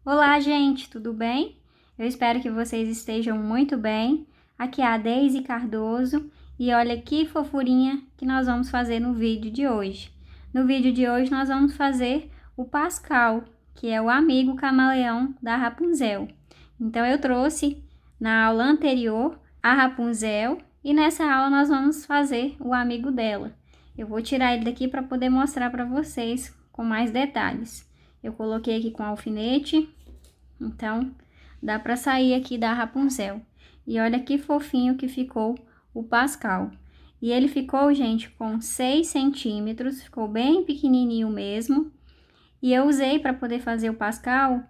Olá, gente, tudo bem? Eu espero que vocês estejam muito bem. Aqui é a Deise Cardoso e olha que fofurinha que nós vamos fazer no vídeo de hoje. No vídeo de hoje nós vamos fazer o Pascal, que é o amigo camaleão da Rapunzel. Então eu trouxe na aula anterior a Rapunzel e nessa aula nós vamos fazer o amigo dela. Eu vou tirar ele daqui para poder mostrar para vocês com mais detalhes. Eu coloquei aqui com alfinete, então dá para sair aqui da Rapunzel. E olha que fofinho que ficou o Pascal. E ele ficou, gente, com 6 centímetros, ficou bem pequenininho mesmo. E eu usei para poder fazer o Pascal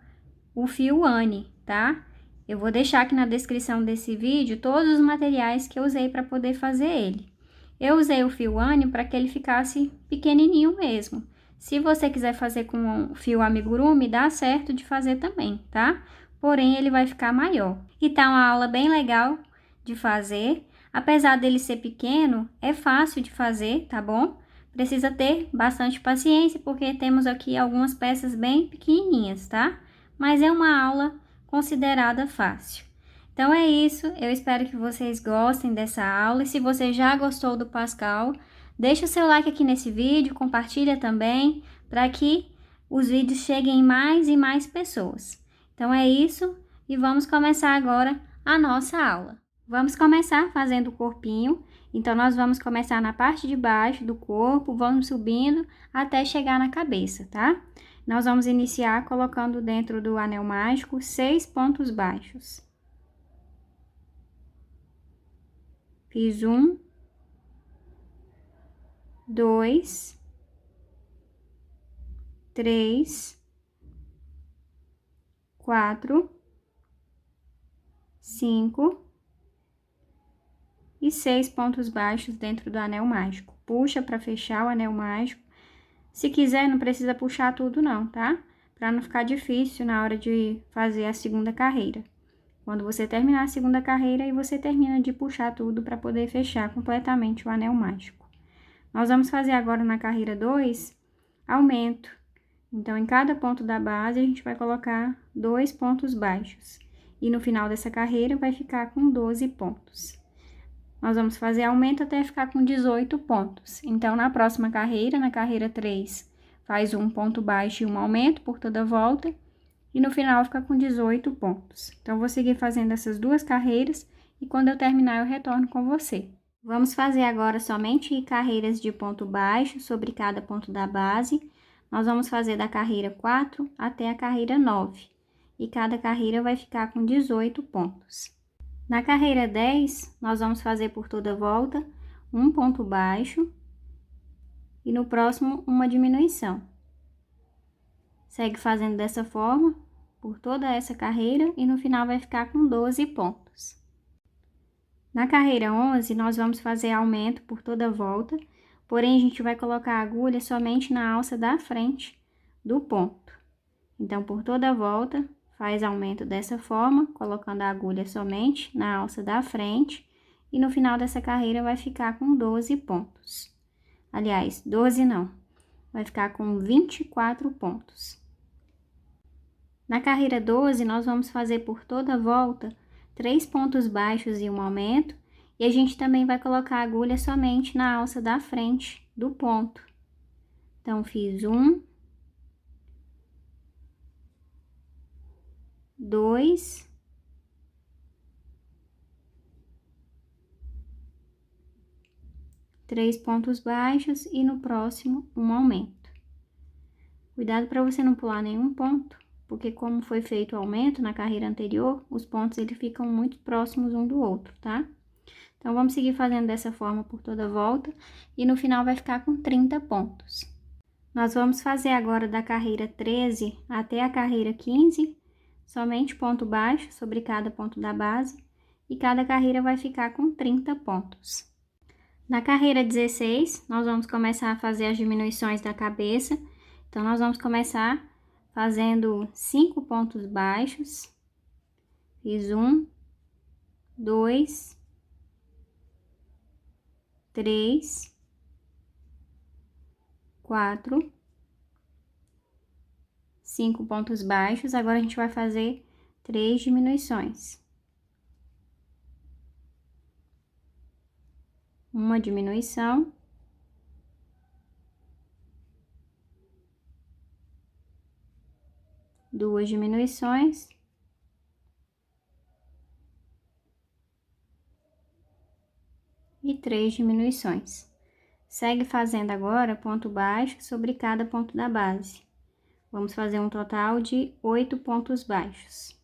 o fio Anne, tá? Eu vou deixar aqui na descrição desse vídeo todos os materiais que eu usei para poder fazer ele. Eu usei o fio Anne para que ele ficasse pequenininho mesmo. Se você quiser fazer com o fio amigurumi, dá certo de fazer também, tá? Porém, ele vai ficar maior. E tá uma aula bem legal de fazer. Apesar dele ser pequeno, é fácil de fazer, tá bom? Precisa ter bastante paciência, porque temos aqui algumas peças bem pequenininhas, tá? Mas é uma aula considerada fácil. Então é isso, eu espero que vocês gostem dessa aula e se você já gostou do Pascal, deixa o seu like aqui nesse vídeo, compartilha também, para que os vídeos cheguem em mais e mais pessoas. Então é isso e vamos começar agora a nossa aula. Vamos começar fazendo o corpinho, então nós vamos começar na parte de baixo do corpo, vamos subindo até chegar na cabeça, tá? Nós vamos iniciar colocando dentro do anel mágico 6 pontos baixos. Fiz 1, 2, 3, 4, 5 e 6 pontos baixos dentro do anel mágico. Puxa para fechar o anel mágico. Se quiser, não precisa puxar tudo não, tá? Para não ficar difícil na hora de fazer a segunda carreira. Quando você terminar a segunda carreira, aí você termina de puxar tudo para poder fechar completamente o anel mágico. Nós vamos fazer agora na carreira 2, aumento. Então, em cada ponto da base, a gente vai colocar 2 pontos baixos. E no final dessa carreira, vai ficar com 12 pontos. Nós vamos fazer aumento até ficar com 18 pontos. Então, na próxima carreira, na carreira 3, faz um ponto baixo e um aumento por toda a volta. E no final fica com 18 pontos. Então, vou seguir fazendo essas duas carreiras e quando eu terminar eu retorno com você. Vamos fazer agora somente carreiras de ponto baixo sobre cada ponto da base. Nós vamos fazer da carreira 4 até a carreira 9. E cada carreira vai ficar com 18 pontos. Na carreira 10, nós vamos fazer por toda a volta um ponto baixo. E no próximo, uma diminuição. Segue fazendo dessa forma por toda essa carreira e no final vai ficar com 12 pontos. Na carreira 11, nós vamos fazer aumento por toda a volta, porém a gente vai colocar a agulha somente na alça da frente do ponto. Então, por toda a volta, faz aumento dessa forma, colocando a agulha somente na alça da frente e no final dessa carreira vai ficar com 12 pontos. Aliás, 12 não, vai ficar com 24 pontos. Na carreira 12, nós vamos fazer por toda a volta 3 pontos baixos e um aumento, e a gente também vai colocar a agulha somente na alça da frente do ponto. Então, fiz 1, 2, 3 pontos baixos e no próximo um aumento. Cuidado para você não pular nenhum ponto, porque como foi feito o aumento na carreira anterior, os pontos eles ficam muito próximos um do outro, tá? Então, vamos seguir fazendo dessa forma por toda a volta e no final vai ficar com 30 pontos. Nós vamos fazer agora da carreira 13 até a carreira 15, somente ponto baixo sobre cada ponto da base e cada carreira vai ficar com 30 pontos. Na carreira 16, nós vamos começar a fazer as diminuições da cabeça. Então, nós vamos começar fazendo 5 pontos baixos. Fiz 1, 2, 3, 4, 5 pontos baixos. Agora, a gente vai fazer 3 diminuições. Uma diminuição. Duas diminuições. E 3 diminuições. Segue fazendo agora ponto baixo sobre cada ponto da base. Vamos fazer um total de 8 pontos baixos.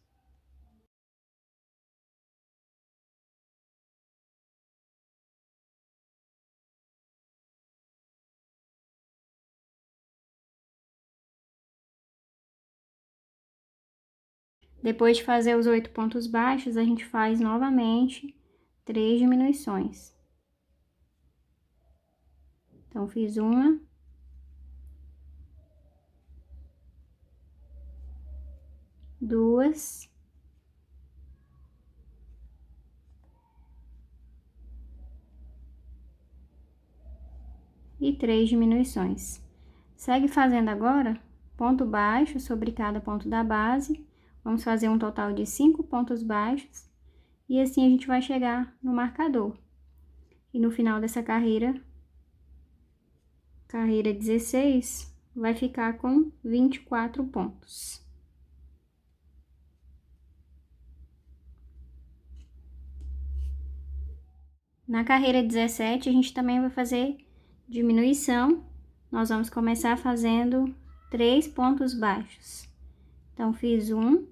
Depois de fazer os 8 pontos baixos, a gente faz novamente 3 diminuições. Então, fiz uma, duas, e 3 diminuições. Segue fazendo agora ponto baixo sobre cada ponto da base. Vamos fazer um total de 5 pontos baixos. E assim a gente vai chegar no marcador. E no final dessa carreira 16, vai ficar com 24 pontos. Na carreira 17, a gente também vai fazer diminuição. Nós vamos começar fazendo 3 pontos baixos. Então, fiz um,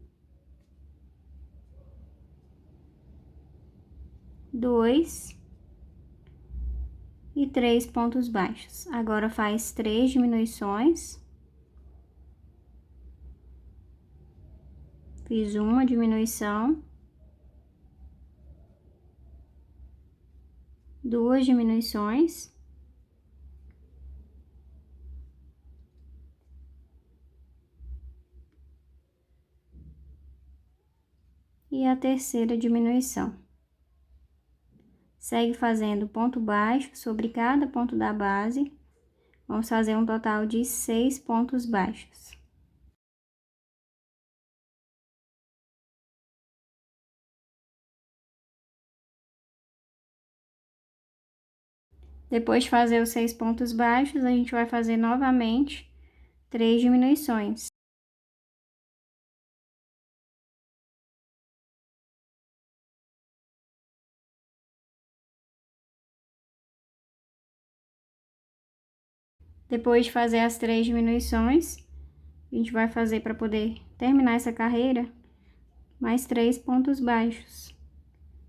dois e 3 pontos baixos. Agora, faz 3 diminuições. Fiz uma diminuição. Duas diminuições. E a terceira diminuição. Segue fazendo ponto baixo sobre cada ponto da base. Vamos fazer um total de 6 pontos baixos. Depois de fazer os 6 pontos baixos, a gente vai fazer novamente 3 diminuições. Depois de fazer as 3 diminuições, a gente vai fazer para poder terminar essa carreira, mais 3 pontos baixos.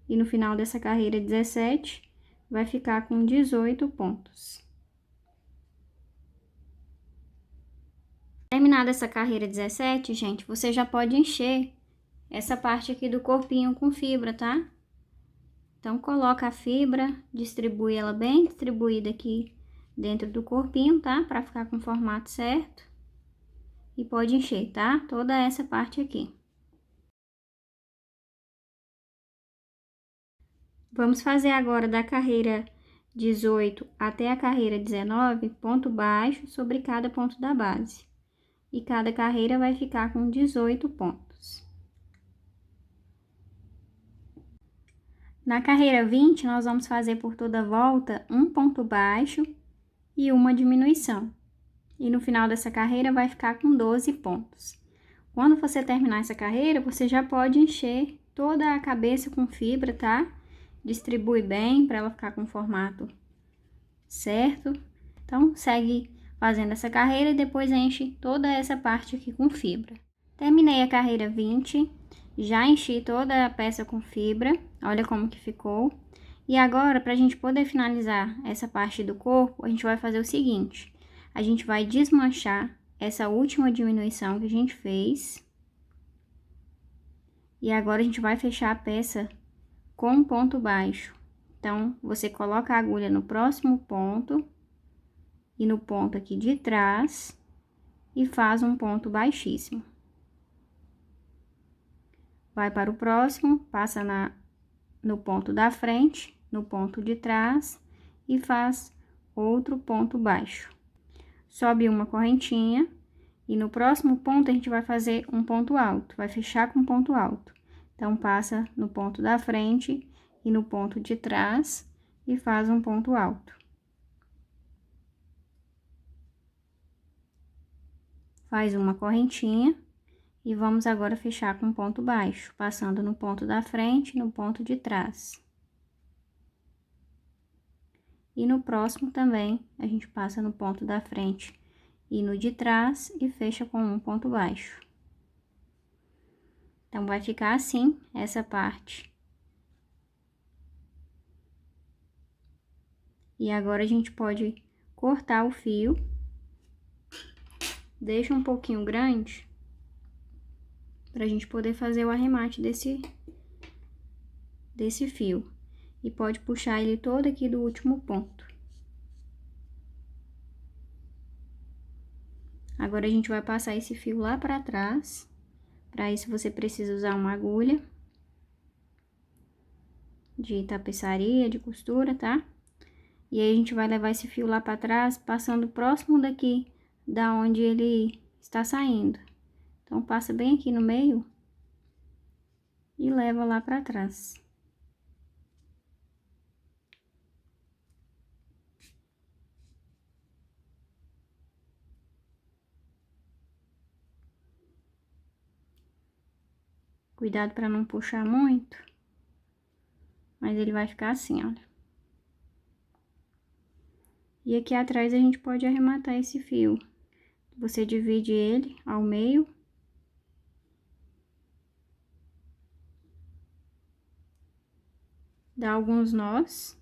E no final dessa carreira 17, vai ficar com 18 pontos. Terminada essa carreira 17, gente, você já pode encher essa parte aqui do corpinho com fibra, tá? Então, coloca a fibra, distribui ela bem distribuída aqui dentro do corpinho, tá? Pra ficar com o formato certo. E pode encher, tá? Toda essa parte aqui. Vamos fazer agora da carreira 18 até a carreira 19, ponto baixo sobre cada ponto da base. E cada carreira vai ficar com 18 pontos. Na carreira 20, nós vamos fazer por toda a volta um ponto baixo e uma diminuição. E no final dessa carreira vai ficar com 12 pontos. Quando você terminar essa carreira, você já pode encher toda a cabeça com fibra, tá? Distribui bem para ela ficar com o formato certo. Então, segue fazendo essa carreira e depois enche toda essa parte aqui com fibra. Terminei a carreira 20, já enchi toda a peça com fibra, olha como que ficou. E agora, para a gente poder finalizar essa parte do corpo, a gente vai fazer o seguinte: a gente vai desmanchar essa última diminuição que a gente fez. E agora, a gente vai fechar a peça com um ponto baixo. Então, você coloca a agulha no próximo ponto e no ponto aqui de trás e faz um ponto baixíssimo. Vai para o próximo, passa no ponto da frente, no ponto de trás e faz outro ponto baixo. Sobe uma correntinha E no próximo ponto, a gente vai fazer um ponto alto, vai fechar com ponto alto. Então, passa no ponto da frente e no ponto de trás e faz um ponto alto. Faz uma correntinha e vamos agora fechar com ponto baixo, passando no ponto da frente e no ponto de trás. E no próximo também, a gente passa no ponto da frente e no de trás e fecha com um ponto baixo. Então, vai ficar assim, essa parte. E agora, a gente pode cortar o fio. Deixa um pouquinho grande, pra gente poder fazer o arremate desse fio. E pode puxar ele todo aqui do último ponto. Agora, a gente vai passar esse fio lá pra trás. Para isso, você precisa usar uma agulha de tapeçaria, de costura, tá? E aí, a gente vai levar esse fio lá pra trás, passando próximo daqui, da onde ele está saindo. Então, passa bem aqui no meio e leva lá pra trás. Cuidado para não puxar muito, mas ele vai ficar assim, olha. E aqui atrás a gente pode arrematar esse fio. Você divide ele ao meio. Dá alguns nós.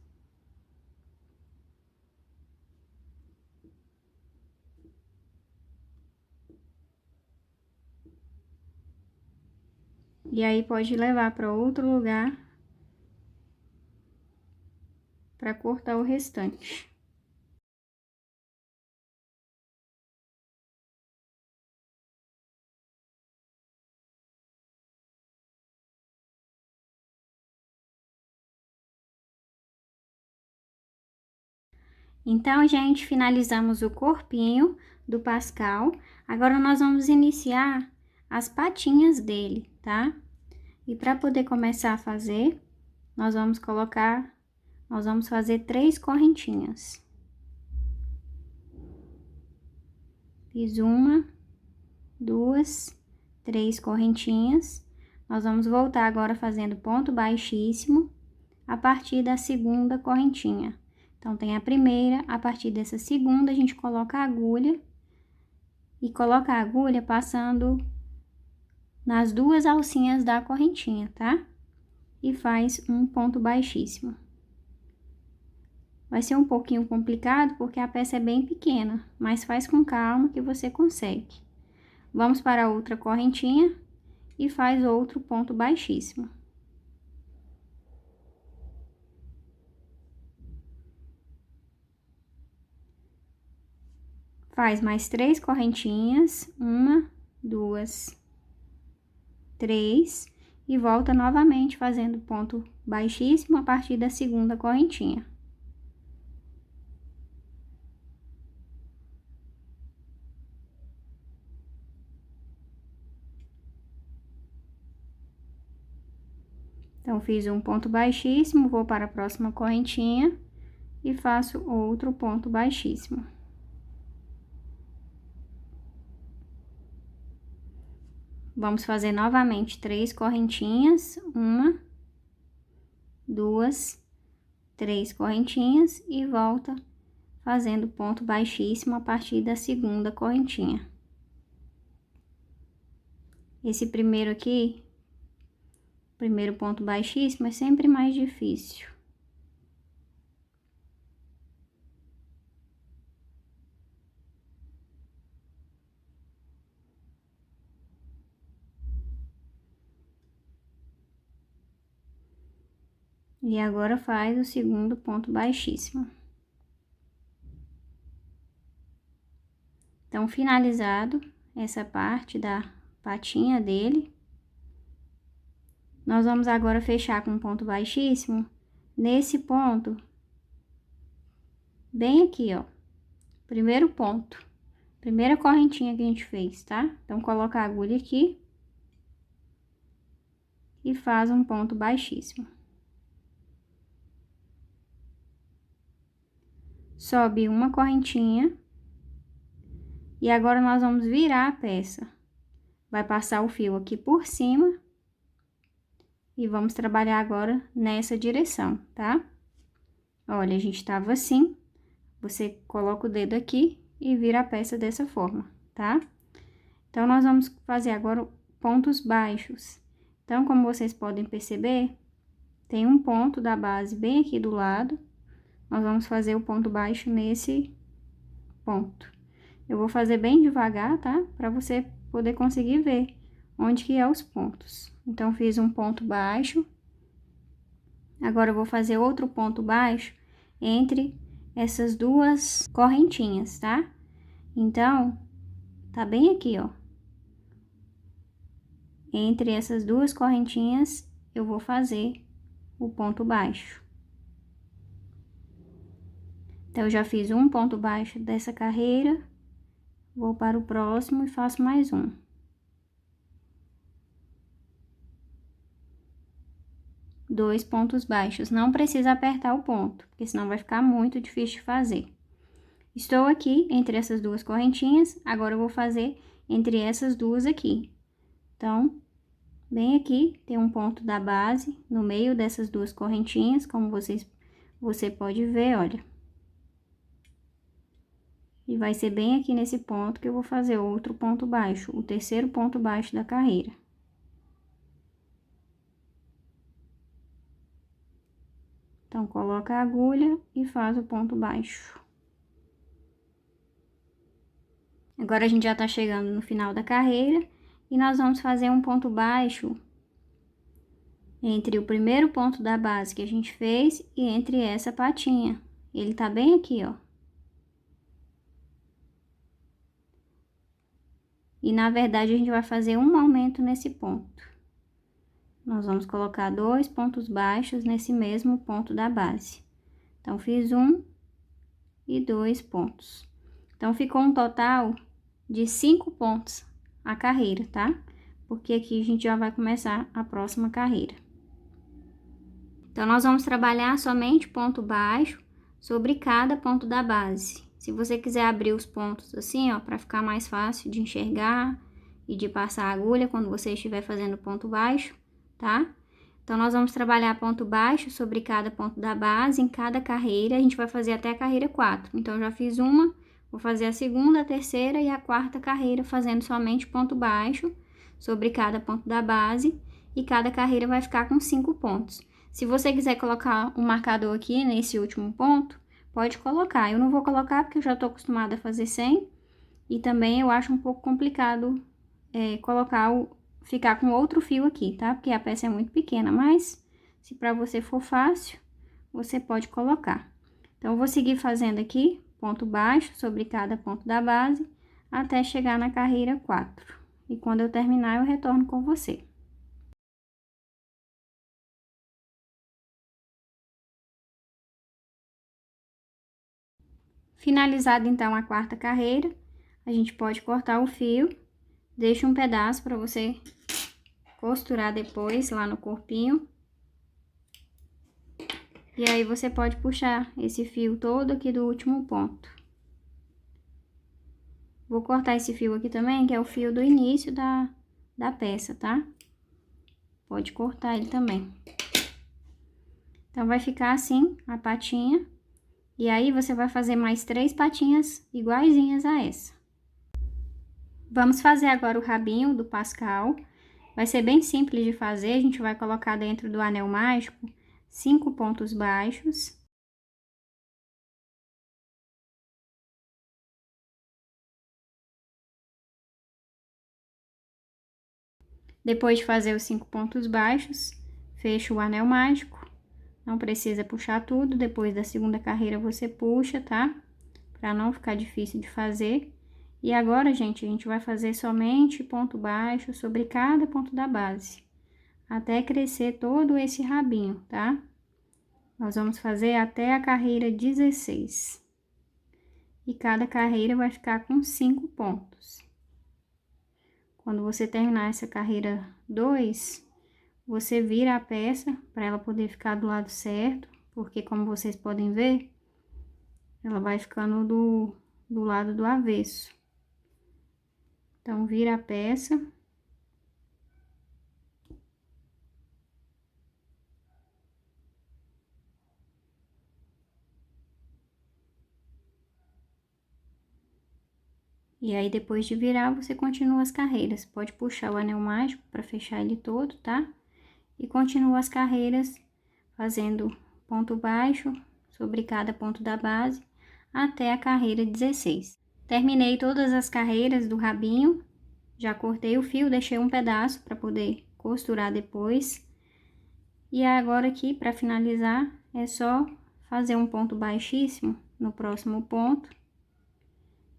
E aí, pode levar para outro lugar para cortar o restante. Então, gente, finalizamos o corpinho do Pascal. Agora, nós vamos iniciar as patinhas dele, tá? E para poder começar a fazer, nós vamos fazer 3 correntinhas. Fiz 1, 2, 3 correntinhas. Nós vamos voltar agora fazendo ponto baixíssimo a partir da segunda correntinha. Então, tem a primeira, a partir dessa segunda, a gente coloca a agulha e coloca a agulha passando nas 2 alcinhas da correntinha, tá? E faz um ponto baixíssimo. Vai ser um pouquinho complicado porque a peça é bem pequena, mas faz com calma que você consegue. Vamos para a outra correntinha e faz outro ponto baixíssimo. Faz mais 3 correntinhas, 1, 2, 3, e volta novamente fazendo ponto baixíssimo a partir da segunda correntinha. Então, fiz um ponto baixíssimo, vou para a próxima correntinha e faço outro ponto baixíssimo. Vamos fazer novamente 3 correntinhas, 1, 2, 3 correntinhas e volta fazendo ponto baixíssimo a partir da segunda correntinha. Esse primeiro aqui, primeiro ponto baixíssimo, é sempre mais difícil. E agora faz o segundo ponto baixíssimo. Então, finalizado essa parte da patinha dele, nós vamos agora fechar com um ponto baixíssimo nesse ponto, bem aqui, ó. Primeiro Primeira correntinha que a gente fez, tá? Então, coloca a agulha aqui e faz um ponto baixíssimo. Sobe uma correntinha. E agora, nós vamos virar a peça. Vai passar o fio aqui por cima. E vamos trabalhar agora nessa direção, tá? Olha, a gente tava assim. Você coloca o dedo aqui e vira a peça dessa forma, tá? Então, nós vamos fazer agora pontos baixos. Então, como vocês podem perceber, tem um ponto da base bem aqui do lado. Nós vamos fazer o ponto baixo nesse ponto. Eu vou fazer bem devagar, tá? Pra você poder conseguir ver onde que é os pontos. Então, fiz um ponto baixo. Agora, eu vou fazer outro ponto baixo entre essas duas correntinhas, tá? Então, tá bem aqui, ó. Entre essas duas correntinhas, eu vou fazer o ponto baixo. Então, eu já fiz um ponto baixo dessa carreira, vou para o próximo e faço mais um. Dois pontos baixos, não precisa apertar o ponto, porque senão vai ficar muito difícil de fazer. Estou aqui entre essas duas correntinhas, agora eu vou fazer entre essas duas aqui. Então, bem aqui, tem um ponto da base no meio dessas duas correntinhas, como você pode ver, olha. E vai ser bem aqui nesse ponto que eu vou fazer outro ponto baixo, o terceiro ponto baixo da carreira. Então, coloca a agulha e faz o ponto baixo. Agora, a gente já tá chegando no final da carreira e nós vamos fazer um ponto baixo entre o primeiro ponto da base que a gente fez e entre essa patinha. Ele tá bem aqui, ó. E, na verdade, a gente vai fazer um aumento nesse ponto. Nós vamos colocar dois pontos baixos nesse mesmo ponto da base. Então, fiz um e dois pontos. Então, ficou um total de 5 pontos a carreira, tá? Porque aqui a gente já vai começar a próxima carreira. Então, nós vamos trabalhar somente ponto baixo sobre cada ponto da base. Se você quiser abrir os pontos assim, ó, para ficar mais fácil de enxergar e de passar a agulha quando você estiver fazendo ponto baixo, tá? Então, nós vamos trabalhar ponto baixo sobre cada ponto da base em cada carreira. A gente vai fazer até a carreira 4. Então, eu já fiz uma, vou fazer a segunda, a terceira e a quarta carreira fazendo somente ponto baixo sobre cada ponto da base. E cada carreira vai ficar com 5 pontos. Se você quiser colocar um marcador aqui nesse último ponto, pode colocar. Eu não vou colocar porque eu já tô acostumada a fazer sem. E também eu acho um pouco complicado ficar com outro fio aqui, tá? Porque a peça é muito pequena, mas se pra você for fácil, você pode colocar. Então, eu vou seguir fazendo aqui ponto baixo sobre cada ponto da base até chegar na carreira 4. E quando eu terminar, eu retorno com você. Finalizada, então, a quarta carreira, a gente pode cortar o fio, deixa um pedaço para você costurar depois lá no corpinho. E aí, você pode puxar esse fio todo aqui do último ponto. Vou cortar esse fio aqui também, que é o fio do início da peça, tá? Pode cortar ele também. Então, vai ficar assim, a patinha. E aí, você vai fazer mais 3 patinhas iguaizinhas a essa. Vamos fazer agora o rabinho do Pascal. Vai ser bem simples de fazer, a gente vai colocar dentro do anel mágico 5 pontos baixos. Depois de fazer os 5 pontos baixos, fecha o anel mágico. Não precisa puxar tudo, depois da segunda carreira você puxa, tá? Pra não ficar difícil de fazer. E agora, gente, a gente vai fazer somente ponto baixo sobre cada ponto da base, até crescer todo esse rabinho, tá? Nós vamos fazer até a carreira 16. e cada carreira vai ficar com 5 pontos. Quando você terminar essa carreira 2, você vira a peça para ela poder ficar do lado certo, porque como vocês podem ver, ela vai ficando do lado do avesso. Então, vira a peça. E aí, depois de virar, você continua as carreiras. Pode puxar o anel mágico para fechar ele todo, tá? E continua as carreiras fazendo ponto baixo sobre cada ponto da base até a carreira 16. Terminei todas as carreiras do rabinho, já cortei o fio, deixei um pedaço para poder costurar depois. E agora aqui, para finalizar, é só fazer um ponto baixíssimo no próximo ponto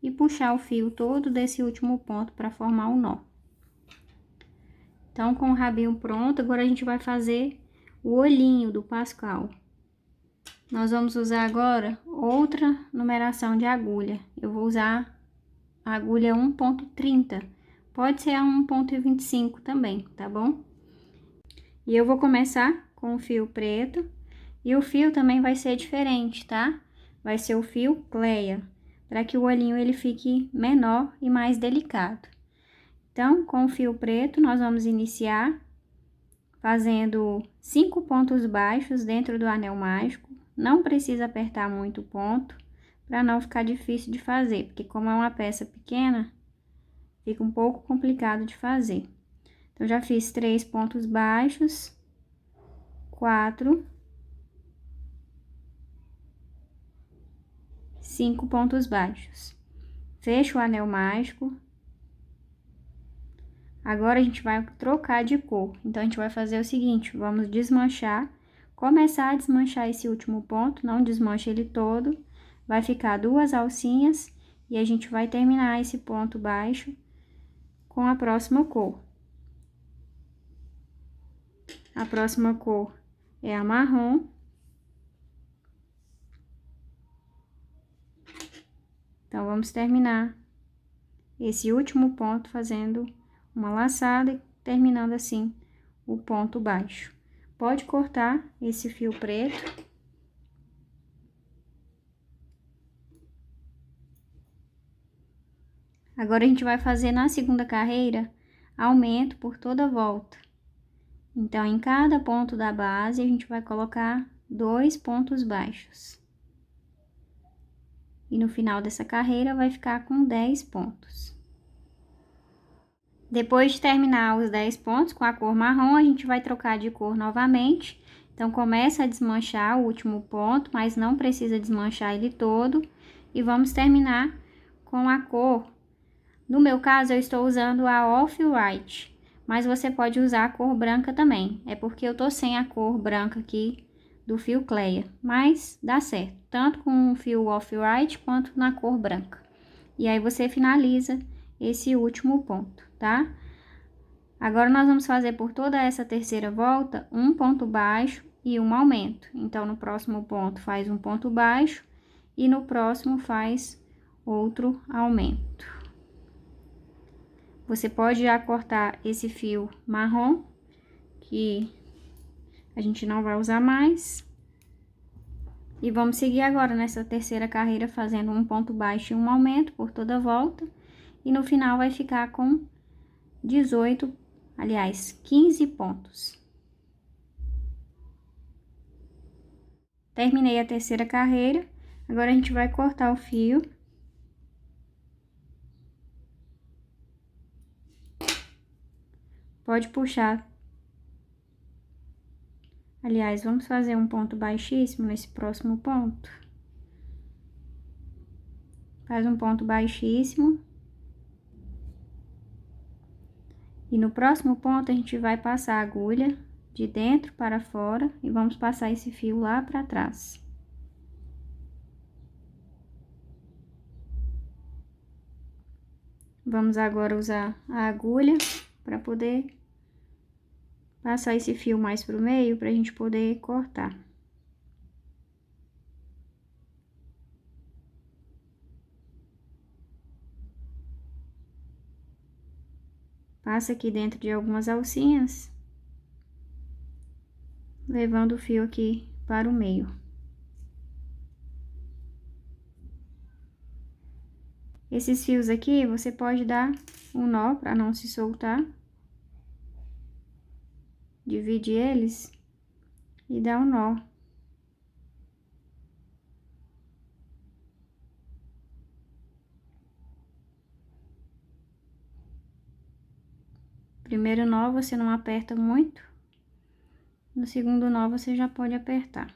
e puxar o fio todo desse último ponto para formar o nó. Então, com o rabinho pronto, agora a gente vai fazer o olhinho do Pascal. Nós vamos usar agora outra numeração de agulha. Eu vou usar a agulha 1.30, pode ser a 1.25 também, tá bom? E eu vou começar com o fio preto, e o fio também vai ser diferente, tá? Vai ser o fio Cleia, para que o olhinho ele fique menor e mais delicado. Então, com o fio preto, nós vamos iniciar fazendo 5 pontos baixos dentro do anel mágico. Não precisa apertar muito o ponto, para não ficar difícil de fazer, porque como é uma peça pequena, fica um pouco complicado de fazer. Então, já fiz 3 pontos baixos, 4, 5 pontos baixos. Fecho o anel mágico. Agora, a gente vai trocar de cor. Então, a gente vai fazer o seguinte, vamos desmanchar, começar a desmanchar esse último ponto, não desmanche ele todo, vai ficar 2 alcinhas, e a gente vai terminar esse ponto baixo com a próxima cor. A próxima cor é a marrom. Então, vamos terminar esse último ponto fazendo uma laçada e terminando assim o ponto baixo. Pode cortar esse fio preto. Agora, a gente vai fazer na segunda carreira aumento por toda a volta. Então, em cada ponto da base, a gente vai colocar 2 pontos baixos. E no final dessa carreira, vai ficar com 10 pontos. Depois de terminar os 10 pontos com a cor marrom, a gente vai trocar de cor novamente. Então, começa a desmanchar o último ponto, mas não precisa desmanchar ele todo. E vamos terminar com a cor. No meu caso, eu estou usando a Off-White, mas você pode usar a cor branca também. É porque eu tô sem a cor branca aqui do fio Cleia, mas dá certo, tanto com o fio Off-White quanto na cor branca. E aí, você finaliza esse último ponto, tá? Agora, nós vamos fazer por toda essa terceira volta um ponto baixo e um aumento. Então, no próximo ponto faz um ponto baixo e no próximo faz outro aumento. Você pode já cortar esse fio marrom, que a gente não vai usar mais. E vamos seguir agora nessa terceira carreira fazendo um ponto baixo e um aumento por toda a volta. E no final vai ficar com 18, aliás, 15 pontos. Terminei a terceira carreira, agora a gente vai cortar o fio. Pode puxar. Aliás, vamos fazer um ponto baixíssimo nesse próximo ponto. Faz um ponto baixíssimo. E no próximo ponto, a gente vai passar a agulha de dentro para fora e vamos passar esse fio lá para trás. Vamos agora usar a agulha para poder passar esse fio mais pro meio, para a gente poder cortar. passa aqui dentro de algumas alcinhas, levando o fio aqui para o meio. Esses fios aqui, você pode dar um nó para não se soltar. Divide eles e dá um nó. Primeiro nó você não aperta muito. No segundo nó você já pode apertar.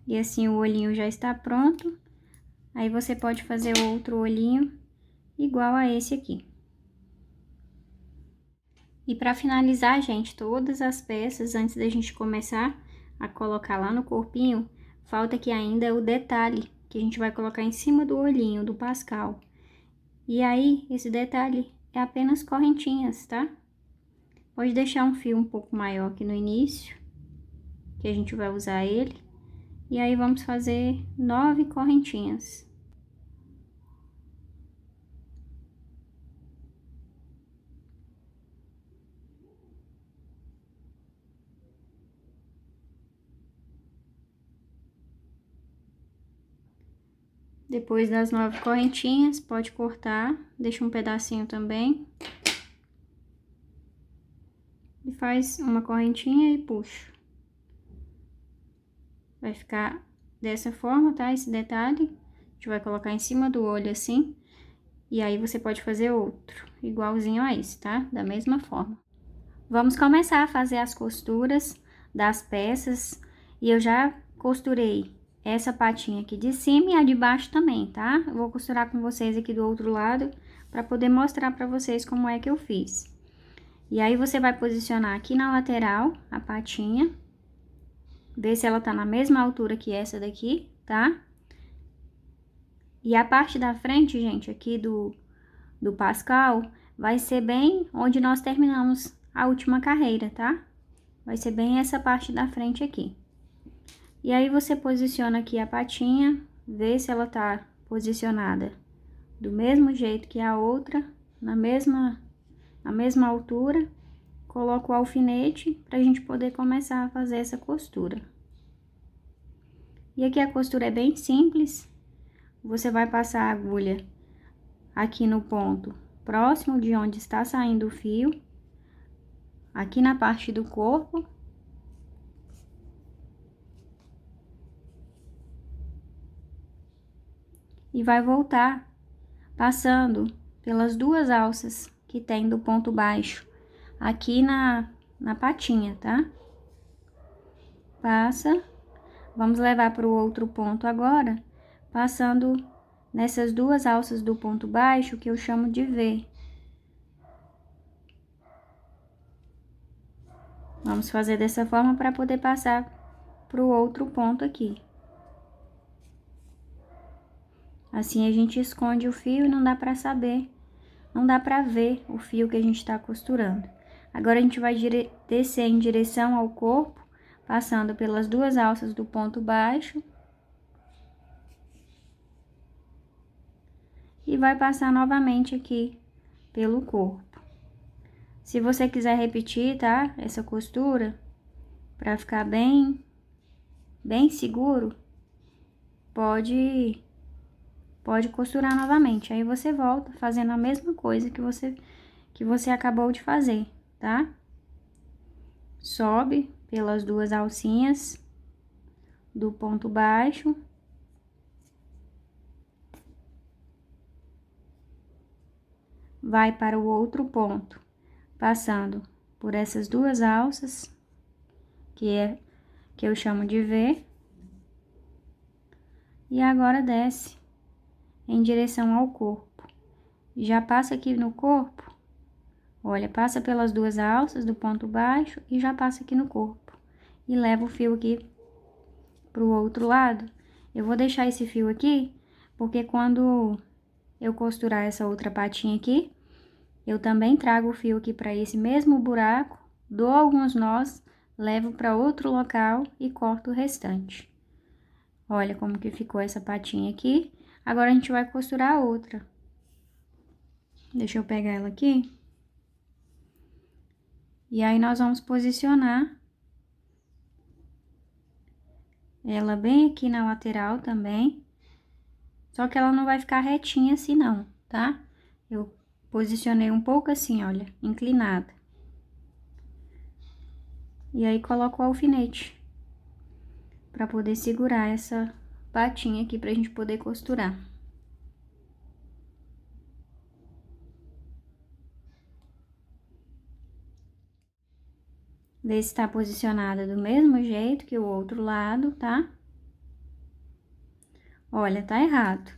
E assim o olhinho já está pronto. Aí você pode fazer outro olhinho igual a esse aqui. E para finalizar, gente, todas as peças, antes da gente começar a colocar lá no corpinho, falta aqui ainda o detalhe, que a gente vai colocar em cima do olhinho do Pascal. E aí, esse detalhe é apenas correntinhas, tá? Pode deixar um fio um pouco maior aqui no início, que a gente vai usar ele. E aí, vamos fazer 9 correntinhas. Depois das 9 correntinhas, pode cortar, deixa um pedacinho também. E faz uma correntinha e puxa. Vai ficar dessa forma, tá? Esse detalhe. A gente vai colocar em cima do olho assim. E aí, você pode fazer outro, igualzinho a esse, tá? Da mesma forma. Vamos começar a fazer as costuras das peças. E eu já costurei essa patinha aqui de cima e a de baixo também, tá? Eu vou costurar com vocês aqui do outro lado, para poder mostrar para vocês como é que eu fiz. E aí, você vai posicionar aqui na lateral a patinha. Ver se ela tá na mesma altura que essa daqui, tá? E a parte da frente, gente, aqui do Pascal, vai ser bem onde nós terminamos a última carreira, tá? Vai ser bem essa parte da frente aqui. E aí, você posiciona aqui a patinha, vê se ela tá posicionada do mesmo jeito que a outra, na mesma altura. Coloco o alfinete pra gente poder começar a fazer essa costura. E aqui a costura é bem simples. Você vai passar a agulha aqui no ponto próximo de onde está saindo o fio, aqui na parte do corpo. E vai voltar passando pelas duas alças que tem do ponto baixo, aqui na patinha, tá? Passa, vamos levar para o outro ponto agora, passando nessas duas alças do ponto baixo, que eu chamo de V. Vamos fazer dessa forma para poder passar para o outro ponto aqui. Assim a gente esconde o fio e não dá para saber, não dá para ver o fio que a gente está costurando. Agora a gente vai descer em direção ao corpo, passando pelas duas alças do ponto baixo. E vai passar novamente aqui pelo corpo. Se você quiser repetir, tá? Essa costura, para ficar bem seguro, pode costurar novamente. Aí você volta fazendo a mesma coisa que você acabou de fazer, tá? Sobe pelas duas alcinhas do ponto baixo. Vai para o outro ponto, passando por essas duas alças, que eu chamo de V. E agora desce em direção ao corpo. Já passa aqui no corpo, olha, passa pelas duas alças do ponto baixo e já passa aqui no corpo. E leva o fio aqui pro outro lado. Eu vou deixar esse fio aqui, porque quando eu costurar essa outra patinha aqui, eu também trago o fio aqui para esse mesmo buraco, dou alguns nós levo para outro local e corto o restante. Olha como que ficou essa patinha aqui. Agora a gente vai costurar a outra. Deixa eu pegar ela aqui. E aí nós vamos posicionar ela bem aqui na lateral também. Só que ela não vai ficar retinha assim não, tá? Eu posicionei um pouco assim, olha, inclinada. E aí coloco o alfinete para poder segurar essa patinha aqui pra gente poder costurar. Vê se tá posicionada do mesmo jeito que o outro lado, tá? Olha, tá errado.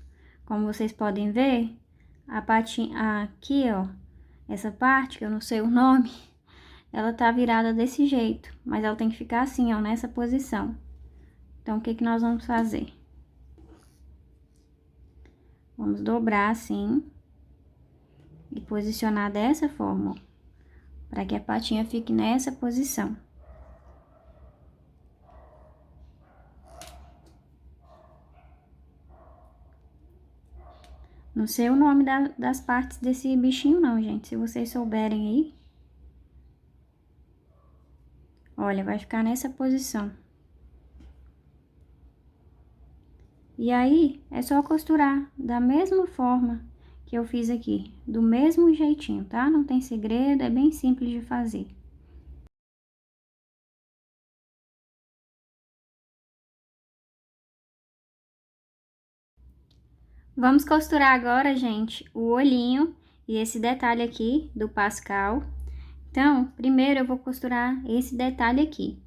Como vocês podem ver, a patinha aqui, ó, essa parte que eu não sei o nome, ela tá virada desse jeito, mas ela tem que ficar assim, ó, nessa posição. Então, o que que nós vamos fazer? Vamos dobrar assim e posicionar dessa forma, ó, para que a patinha fique nessa posição. Não sei o nome das partes desse bichinho não, gente. Se vocês souberem aí. Olha, vai ficar nessa posição. E aí, é só costurar da mesma forma que eu fiz aqui. Do mesmo jeitinho, tá? Não tem segredo, é bem simples de fazer. Vamos costurar agora, gente, o olhinho e esse detalhe aqui do Pascal. Então, primeiro eu vou costurar esse detalhe aqui.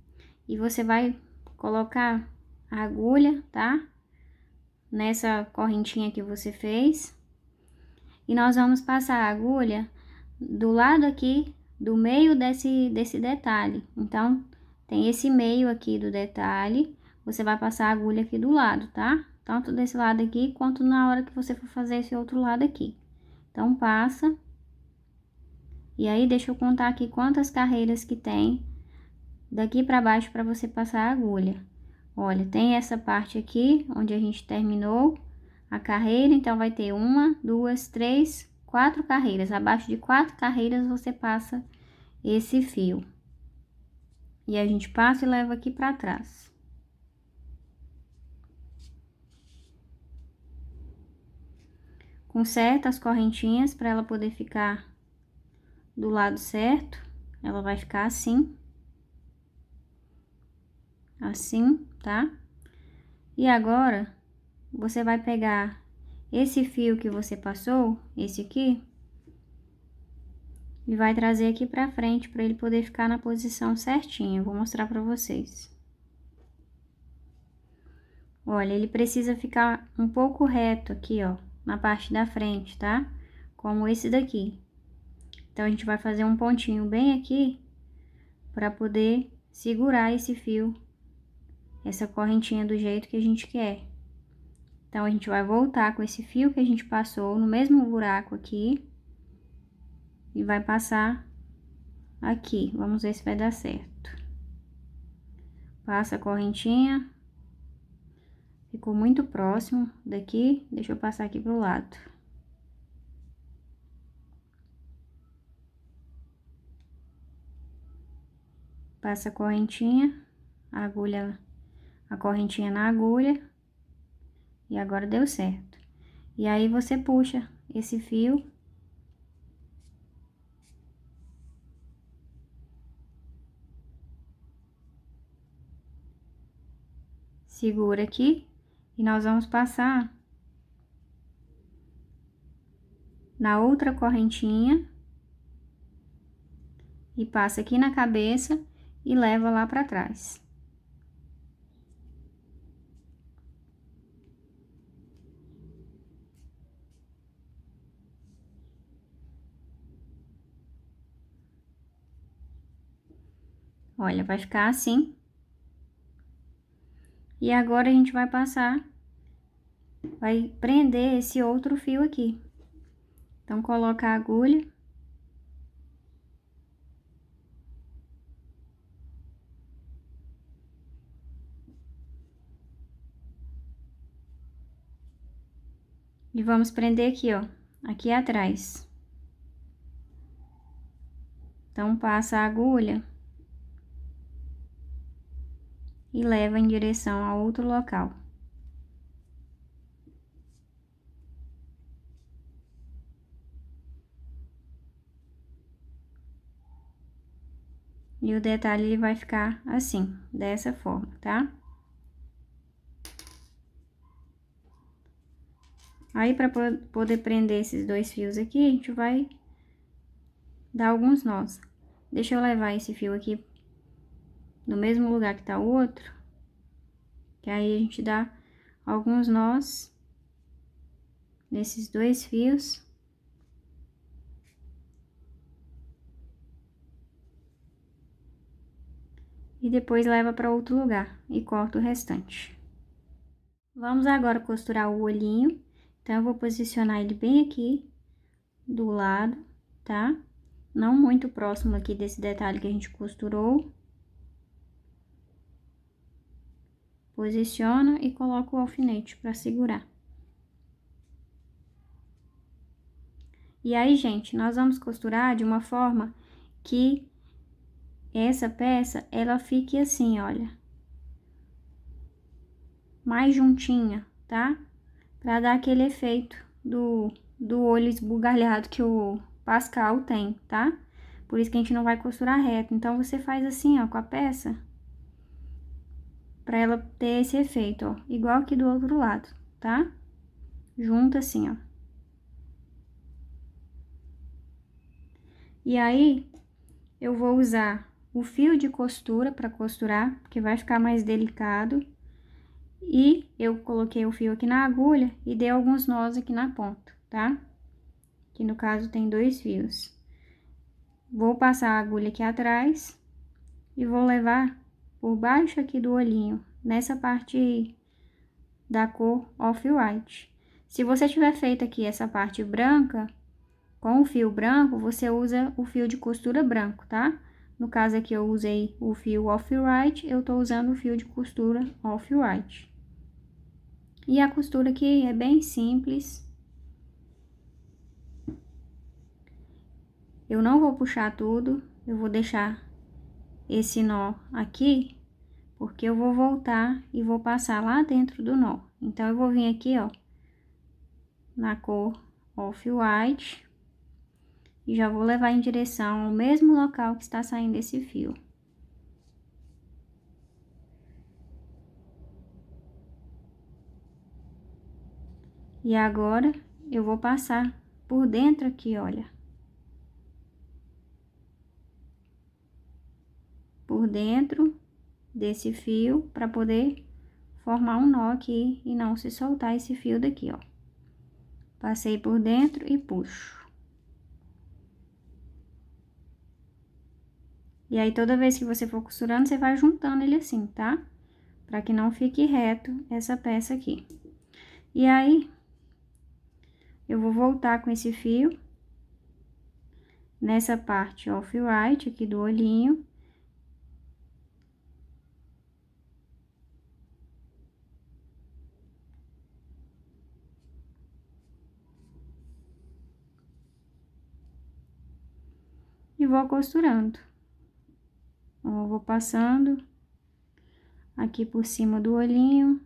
E você vai colocar a agulha, tá? Nessa correntinha que você fez. E nós vamos passar a agulha do lado aqui, do meio desse detalhe. Então, tem esse meio aqui do detalhe, você vai passar a agulha aqui do lado, tá? Tanto desse lado aqui, quanto na hora que você for fazer esse outro lado aqui. Então, passa. E aí, deixa eu contar aqui quantas carreiras que tem daqui pra baixo pra você passar a agulha. Olha, tem essa parte aqui, onde a gente terminou a carreira, então vai ter 1, 2, 3, 4 carreiras. Abaixo de 4 carreiras você passa esse fio. E a gente passa e leva aqui pra trás. Conserta as correntinhas para ela poder ficar do lado certo. Ela vai ficar assim. Assim, tá? E agora, você vai pegar esse fio que você passou, esse aqui, e vai trazer aqui pra frente para ele poder ficar na posição certinha. Eu vou mostrar pra vocês. Olha, ele precisa ficar um pouco reto aqui, ó, na parte da frente, tá? Como esse daqui. Então, a gente vai fazer um pontinho bem aqui para poder segurar esse fio, essa correntinha do jeito que a gente quer. Então, a gente vai voltar com esse fio que a gente passou no mesmo buraco aqui e vai passar aqui. Vamos ver se vai dar certo. Passa a correntinha. Ficou muito próximo daqui, deixa eu passar aqui pro lado. Passa a correntinha, a agulha, a correntinha na agulha. E agora deu certo. E aí, você puxa esse fio. Segura aqui. E nós vamos passar na outra correntinha. E passa aqui na cabeça e leva lá pra trás. Olha, vai ficar assim. E agora a gente vai passar, vai prender esse outro fio aqui. Então, coloca a agulha. E vamos prender aqui, ó, aqui atrás. Então, passa a agulha e leva em direção a outro local. E o detalhe, ele vai ficar assim, dessa forma, tá? Aí, para poder prender esses dois fios aqui, a gente vai dar alguns nós. Deixa eu levar esse fio aqui no mesmo lugar que tá o outro, que aí a gente dá alguns nós nesses dois fios. E depois leva para outro lugar e corta o restante. Vamos agora costurar o olhinho. Então, eu vou posicionar ele bem aqui do lado, tá? Não muito próximo aqui desse detalhe que a gente costurou. Posiciona e coloca o alfinete para segurar. E aí, gente, nós vamos costurar de uma forma que essa peça, ela fique assim, olha, mais juntinha, tá? Pra dar aquele efeito do olho esbugalhado que o Pascal tem, tá? Por isso que a gente não vai costurar reto. Então, você faz assim, ó, com a peça, pra ela ter esse efeito, ó, igual aqui do outro lado, tá? Junta assim, ó. E aí, eu vou usar o fio de costura pra costurar, porque vai ficar mais delicado. E eu coloquei o fio aqui na agulha e dei alguns nós aqui na ponta, tá? Que no caso tem dois fios. Vou passar a agulha aqui atrás e vou levar por baixo aqui do olhinho, nessa parte da cor off-white. Se você tiver feito aqui essa parte branca, com o fio branco, você usa o fio de costura branco, tá? No caso aqui eu usei o fio off-white, eu tô usando o fio de costura off-white. E a costura aqui é bem simples. Eu não vou puxar tudo, eu vou deixar esse nó aqui, porque eu vou voltar e vou passar lá dentro do nó. Então, eu vou vir aqui, ó, na cor off-white, e já vou levar em direção ao mesmo local que está saindo esse fio. E agora, eu vou passar por dentro aqui, olha. Por dentro desse fio, para poder formar um nó aqui e não se soltar esse fio daqui, ó. Passei por dentro e puxo. E aí, toda vez que você for costurando, você vai juntando ele assim, tá? Pra que não fique reto essa peça aqui. E aí, eu vou voltar com esse fio nessa parte off-white aqui do olhinho. E vou costurando. Ó, vou passando aqui por cima do olhinho.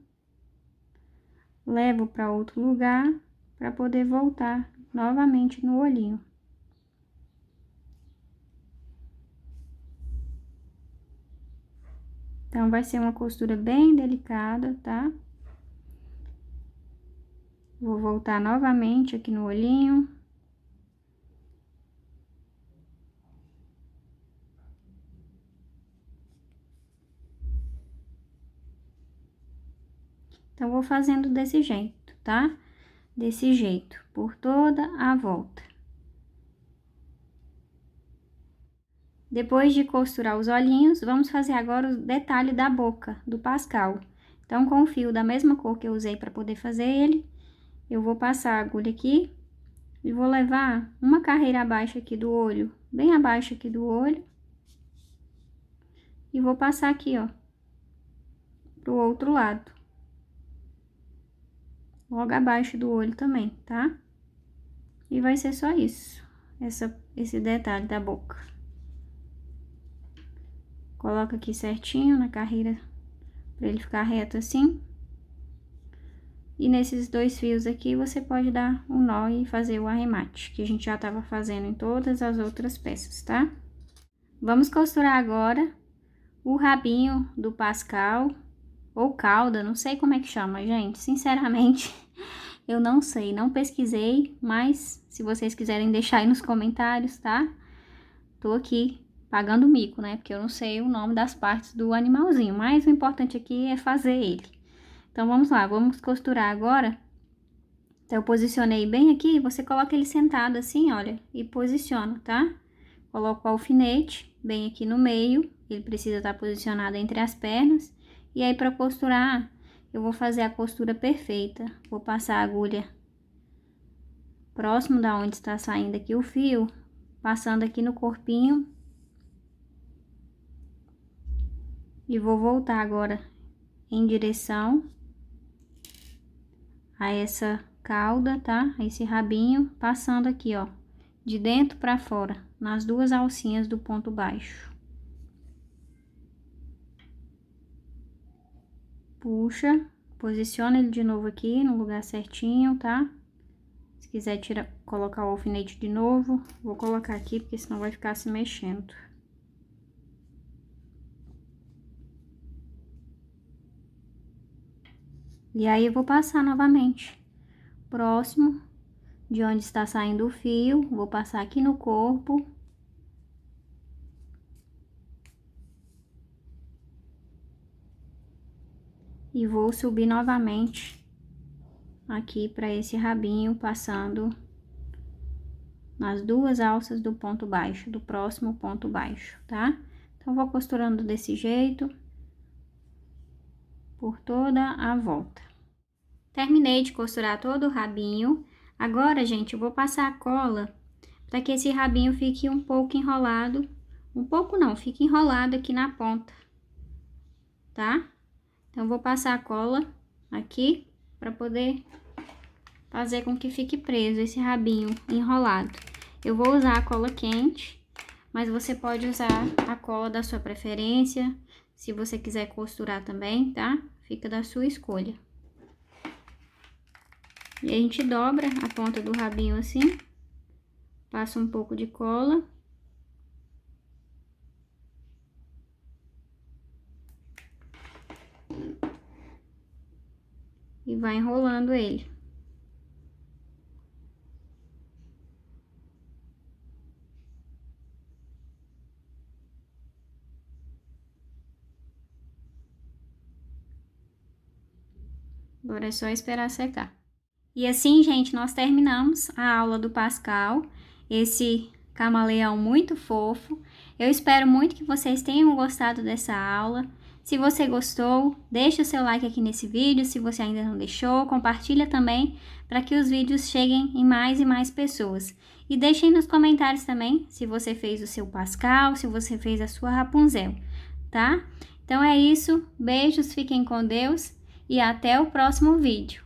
Levo para outro lugar para poder voltar novamente no olhinho. Então, vai ser uma costura bem delicada, tá? Vou voltar novamente aqui no olhinho. Então, vou fazendo desse jeito, tá? Desse jeito, por toda a volta. Depois de costurar os olhinhos, vamos fazer agora o detalhe da boca do Pascal. Então, com o fio da mesma cor que eu usei para poder fazer ele, eu vou passar a agulha aqui e vou levar uma carreira abaixo aqui do olho, bem abaixo aqui do olho. E vou passar aqui, ó, pro outro lado. logo abaixo do olho também, tá? E vai ser só isso, esse detalhe da boca. Coloca aqui certinho na carreira, pra ele ficar reto assim. E nesses 2 fios aqui, você pode dar um nó e fazer o arremate, que a gente já tava fazendo em todas as outras peças, tá? Vamos costurar agora o rabinho do Pascal, ou cauda, não sei como é que chama, gente. Sinceramente, eu não sei, não pesquisei, mas se vocês quiserem deixar aí nos comentários, tá? Tô aqui pagando mico, né? Porque eu não sei o nome das partes do animalzinho, mas o importante aqui é fazer ele. Então, vamos lá, vamos costurar agora. Então, eu posicionei bem aqui, você coloca ele sentado assim, olha, e posiciona, tá? Coloco o alfinete bem aqui no meio, ele precisa estar posicionado entre as pernas. E aí, para costurar, eu vou fazer a costura perfeita. Vou passar a agulha próximo da onde está saindo aqui o fio, passando aqui no corpinho. E vou voltar agora em direção a essa cauda, tá? A esse rabinho, passando aqui, ó, de dentro para fora, nas 2 alcinhas do ponto baixo. Puxa, posiciona ele de novo aqui no lugar certinho, tá? Se quiser colocar o alfinete de novo, vou colocar aqui, porque senão vai ficar se mexendo. E aí, eu vou passar novamente, próximo de onde está saindo o fio, vou passar aqui no corpo. E vou subir novamente aqui para esse rabinho, passando nas 2 alças do ponto baixo, do próximo ponto baixo, tá? Então, vou costurando desse jeito, por toda a volta. Terminei de costurar todo o rabinho. Agora, gente, eu vou passar a cola para que esse rabinho fique um pouco enrolado. Um pouco não, fique enrolado aqui na ponta, tá? Então, vou passar a cola aqui para poder fazer com que fique preso esse rabinho enrolado. Eu vou usar a cola quente, mas você pode usar a cola da sua preferência, se você quiser costurar também, tá? Fica da sua escolha. E a gente dobra a ponta do rabinho assim, passa um pouco de cola. E vai enrolando ele. Agora é só esperar secar. E assim, gente, nós terminamos a aula do Pascal, esse camaleão muito fofo. Eu espero muito que vocês tenham gostado dessa aula. Se você gostou, deixa o seu like aqui nesse vídeo. Se você ainda não deixou, compartilha também para que os vídeos cheguem em mais e mais pessoas. E deixem nos comentários também se você fez o seu Pascal, se você fez a sua Rapunzel, tá? Então é isso, beijos, fiquem com Deus e até o próximo vídeo.